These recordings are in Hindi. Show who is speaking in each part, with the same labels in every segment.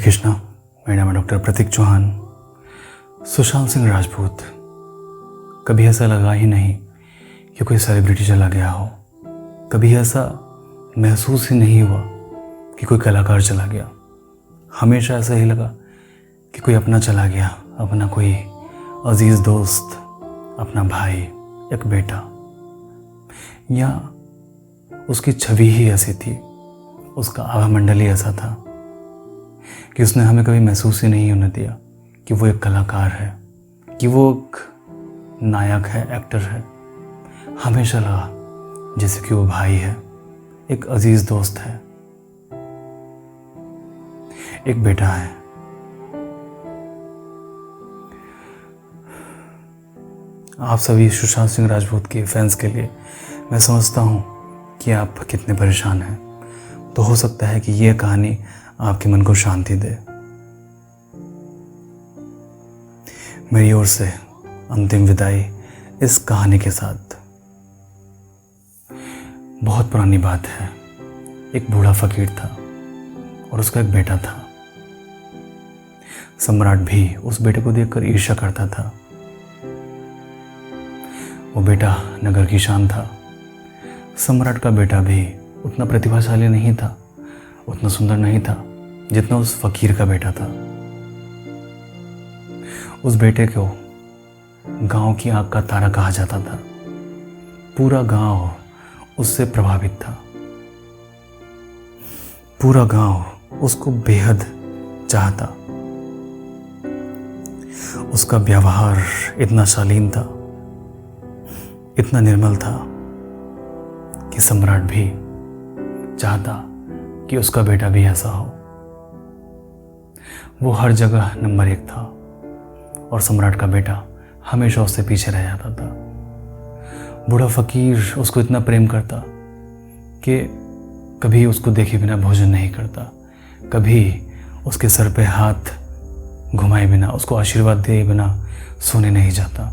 Speaker 1: कृष्णा। मेरा नाम है डॉक्टर प्रतीक चौहान। सुशांत सिंह राजपूत, कभी ऐसा लगा ही नहीं कि कोई सेलिब्रिटी चला गया हो। कभी ऐसा महसूस ही नहीं हुआ कि कोई कलाकार चला गया। हमेशा ऐसा ही लगा कि कोई अपना चला गया, अपना कोई अजीज़ दोस्त, अपना भाई, एक बेटा, या उसकी छवि ही ऐसी थी, उसका आभामंडल ही ऐसा था कि उसने हमें कभी महसूस ही नहीं होने दिया कि वो एक कलाकार है, कि वो एक नायक है, एक्टर है। हमेशा लगा जैसे कि वो भाई है, एक अजीज दोस्त है, एक बेटा है। आप सभी सुशांत सिंह राजपूत के फैंस के लिए मैं समझता हूँ कि आप कितने परेशान हैं। तो हो सकता है कि ये कहानी आपके मन को शांति दे। मेरी ओर से अंतिम विदाई इस कहानी के साथ। बहुत पुरानी बात है। एक बूढ़ा फकीर था और उसका एक बेटा था। सम्राट भी उस बेटे को देखकर ईर्ष्या करता था। वो बेटा नगर की शान था। सम्राट का बेटा भी उतना प्रतिभाशाली नहीं था, उतना सुंदर नहीं था जितना उस फकीर का बेटा था। उस बेटे को गांव की आंख का तारा कहा जाता था। पूरा गांव उससे प्रभावित था। पूरा गांव उसको बेहद चाहता। उसका व्यवहार इतना शालीन था, इतना निर्मल था कि सम्राट भी चाहता कि उसका बेटा भी ऐसा हो। वो हर जगह नंबर 1 था और सम्राट का बेटा हमेशा उससे पीछे रह जाता था। बूढ़ा फकीर उसको इतना प्रेम करता कि कभी उसको देखे बिना भोजन नहीं करता, कभी उसके सर पे हाथ घुमाए बिना, उसको आशीर्वाद दिए बिना सोने नहीं जाता।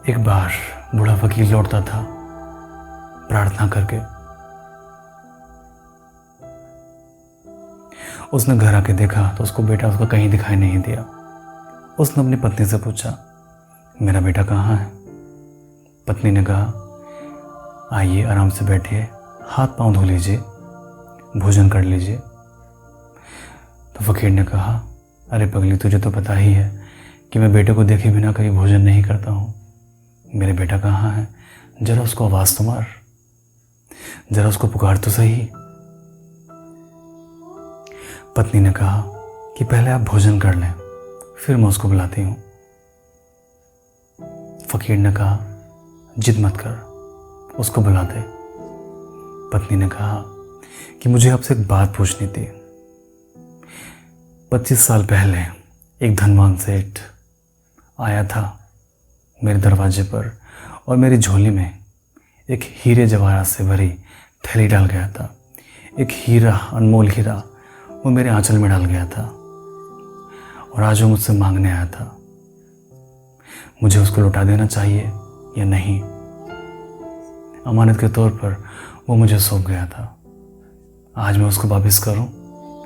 Speaker 1: एक बार बूढ़ा फकीर लौटता था प्रार्थना करके। उसने घर आके देखा तो उसको बेटा उसका कहीं दिखाई नहीं दिया। उसने अपनी पत्नी से पूछा, मेरा बेटा कहाँ है? पत्नी ने कहा, आइए आराम से बैठिए, हाथ पांव धो लीजिए, भोजन कर लीजिए। तो फकीर ने कहा, अरे पगली, तुझे तो पता ही है कि मैं बेटे को देखे बिना कभी भोजन नहीं करता हूँ। मेरे बेटा कहाँ है? जरा उसको आवाज़ तो मार, जरा उसको पुकार तो सही। पत्नी ने कहा कि पहले आप भोजन कर लें, फिर मैं उसको बुलाती हूँ। फकीर ने कहा, जिद मत कर, उसको बुला दे। पत्नी ने कहा कि मुझे आपसे एक बात पूछनी थी। 25 साल पहले एक धनवान सेठ आया था मेरे दरवाजे पर और मेरी झोली में एक हीरे जवाहरात से भरी थैली डाल गया था। एक हीरा, अनमोल हीरा, वो मेरे आंचल में डाल गया था और आज वो मुझसे मांगने आया था। मुझे उसको लौटा देना चाहिए या नहीं? अमानत के तौर पर वो मुझे सौंप गया था। आज मैं उसको वापस करूं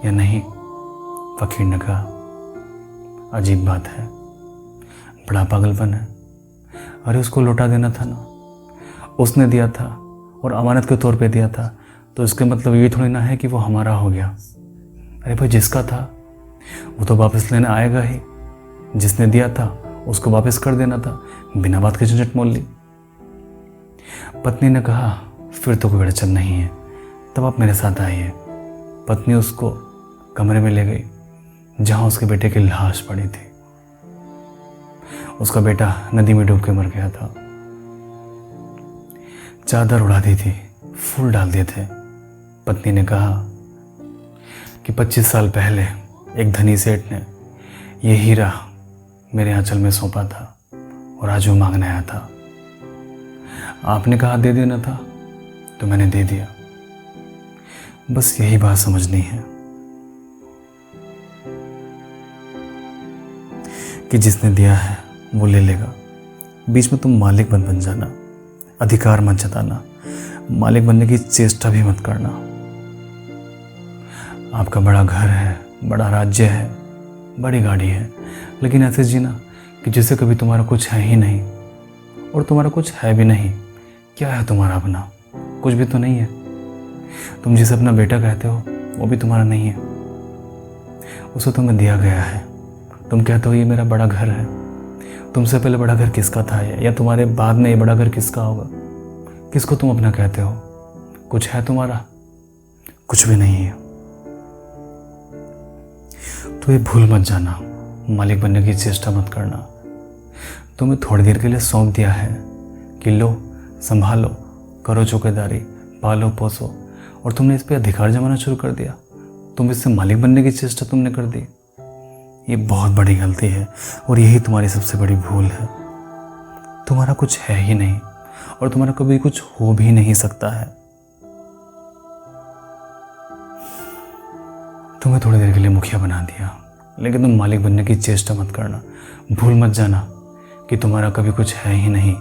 Speaker 1: या नहीं? फकीर ने कहा, अजीब बात है, बड़ा पागलपन है। अरे उसको लौटा देना था ना, उसने दिया था और अमानत के तौर पे दिया था, तो इसके मतलब ये थोड़ी ना है कि वो हमारा हो गया। अरे भाई, जिसका था वो तो वापस लेने आएगा ही। जिसने दिया था उसको वापस कर देना था, बिना बात के झंझट मोल ली। पत्नी ने कहा, फिर तो कोई अड़चन नहीं है, तब आप मेरे साथ आइए। पत्नी उसको कमरे में ले गई जहां उसके बेटे की लाश पड़ी थी। उसका बेटा नदी में डूब के मर गया था। चादर उड़ा दी थी, फूल डाल दिए थे। पत्नी ने कहा कि 25 साल पहले एक धनी सेठ ने ये हीरा मेरे आंचल में सौंपा था और आज वो मांगने आया था। आपने कहा दे देना था तो मैंने दे दिया। बस यही बात समझनी है कि जिसने दिया है वो ले लेगा। बीच में तुम मालिक बन जाना, अधिकार मत जताना, मालिक बनने की चेष्टा भी मत करना। आपका बड़ा घर है, बड़ा राज्य है, बड़ी गाड़ी है, लेकिन ऐसे जीना कि जैसे कभी तुम्हारा कुछ है ही नहीं और तुम्हारा कुछ है भी नहीं। क्या है तुम्हारा अपना? कुछ भी तो नहीं है। तुम जिसे अपना बेटा कहते हो वो भी तुम्हारा नहीं है, उसे तुम्हें दिया गया है। तुम कहते हो ये मेरा बड़ा घर है। तुमसे पहले बड़ा घर किसका था, या तुम्हारे बाद में ये बड़ा घर किसका होगा? किसको तुम अपना कहते हो? कुछ है तुम्हारा? कुछ भी नहीं है। तो ये भूल मत जाना, मालिक बनने की चेष्टा मत करना। तुम्हें थोड़ी देर के लिए सौंप दिया है कि लो, संभालो, करो चौकीदारी, पालो पोसो, और तुमने इस पे अधिकार जमाना शुरू कर दिया। तुम इससे मालिक बनने की चेष्टा तुमने कर दी। ये बहुत बड़ी गलती है और यही तुम्हारी सबसे बड़ी भूल है। तुम्हारा कुछ है ही नहीं और तुम्हारा कभी कुछ हो भी नहीं सकता है। तुम्हें थोड़ी देर के लिए मुखिया बना दिया, लेकिन तुम मालिक बनने की चेष्टा मत करना। भूल मत जाना कि तुम्हारा कभी कुछ है ही नहीं।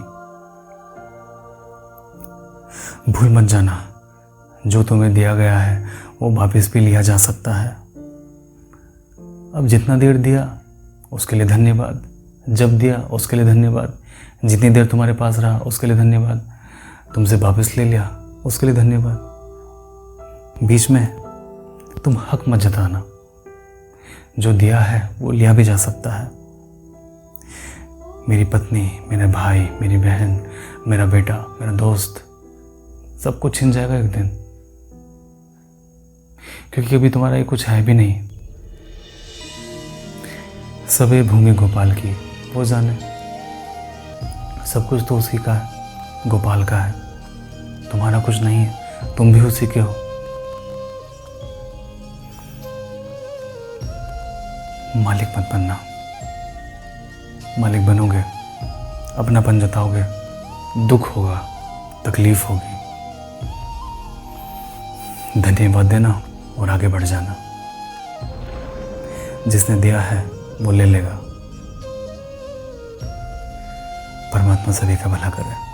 Speaker 1: भूल मत जाना जो तुम्हें दिया गया है वो वापस भी लिया जा सकता है। अब जितना देर दिया उसके लिए धन्यवाद, जब दिया उसके लिए धन्यवाद, जितनी देर तुम्हारे पास रहा उसके लिए धन्यवाद, तुमसे वापस ले लिया उसके लिए धन्यवाद। बीच में तुम हक मत जताना। जो दिया है वो लिया भी जा सकता है। मेरी पत्नी, मेरे भाई, मेरी बहन, मेरा बेटा, मेरा दोस्त, सब कुछ छिन जाएगा एक दिन, क्योंकि अभी तुम्हारा ये कुछ है भी नहीं। सब ये भूमि गोपाल की, वो जाने। सब कुछ तो उसी का है, गोपाल का है। तुम्हारा कुछ नहीं है, तुम भी उसी के हो। मालिक मत बनना। मालिक बनोगे, अपनापन जताओगे, दुख होगा, तकलीफ होगी, धन्यवाद देना और आगे बढ़ जाना। जिसने दिया है वो ले लेगा। परमात्मा सभी का भला करे।